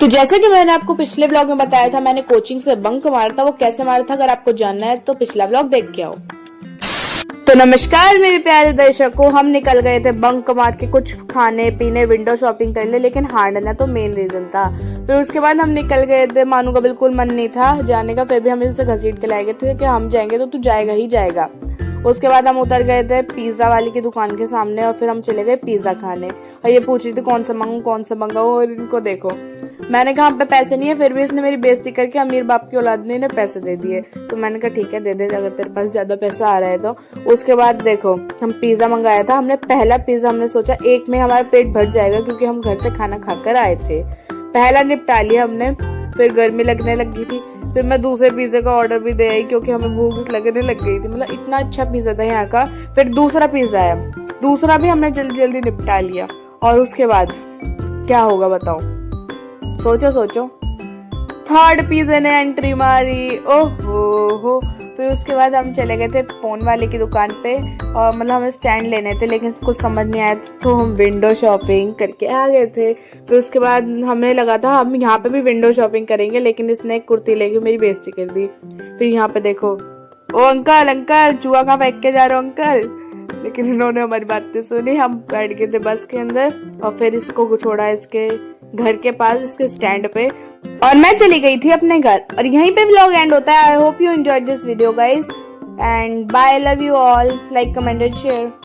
तो जैसे कि मैंने आपको पिछले ब्लॉग में बताया था, मैंने कोचिंग से बंक मारा था। वो कैसे मारा था, अगर आपको जानना है तो पिछला ब्लॉग देख के आओ। तो नमस्कार मेरे प्यारे दर्शकों, हम निकल गए थे बंक मार के कुछ खाने पीने, विंडो शॉपिंग करने, लेकिन हारना तो मेन रीजन था। फिर उसके बाद हम निकल गए थे, मानू का बिल्कुल मन नहीं था जाने का, फिर भी हम इसे घसीट के लाए गए थे कि हम जाएंगे तो तू जाएगा ही जाएगा। उसके बाद हम उतर गए थे पिज्जा वाली की दुकान के सामने और फिर हम चले गए पिज्जा खाने। और ये पूछ रही थी कौन सा मंगाऊं, और इनको देखो, मैंने कहा हम पे पैसे नहीं है, फिर भी इसने मेरी बेइज्जती करके अमीर बाप की औलाद ने इन्हें पैसे दे दिए। तो मैंने कहा ठीक है दे दे, अगर तेरे पास ज्यादा पैसा आ रहा है तो। उसके बाद देखो, हम पिज्जा मंगाया था। हमने पहला पिज्जा हमने सोचा एक में हमारा पेट भर जाएगा, क्योंकि हम घर से खाना खाकर आए थे। पहला निपटा लिया हमने, फिर गर्मी लगने लगी थी, फिर मैं दूसरे पिज्जे का ऑर्डर भी दे आई क्योंकि हमें भूख लगने लग गई थी। मतलब इतना अच्छा पिज्जा था यहाँ का। फिर दूसरा पिज्जा आया, दूसरा भी हमने जल्दी जल्दी निपटा लिया। और उसके बाद क्या होगा बताओ, सोचो सोचो। थर्ड पिज्जे ने एंट्री मारी, ओहो हो। फिर उसके बाद हम चले गए थे फोन वाले की दुकान पे, और मतलब हमें स्टैंड लेने थे, लेकिन कुछ समझ नहीं आया तो हम विंडो शॉपिंग करके आ गए थे। फिर उसके बाद हमें लगा था हम यहाँ पे भी विंडो शॉपिंग करेंगे, लेकिन इसने एक कुर्ती लेके मेरी बेइज्जती कर दी। फिर यहाँ पे देखो, ओ अंकल अंकल चूहा कहाँ फेंक के जा रहे हो अंकल। लेकिन इन्होंने हमारी बातें सुनी। हम बैठ गए थे बस के अंदर और फिर इसको छोड़ा इसके घर के पास, इसके स्टैंड पे, और मैं चली गई थी अपने घर। और यहीं पे व्लॉग एंड होता है। I hope you enjoyed this video guys, and bye, love you all, like comment and share.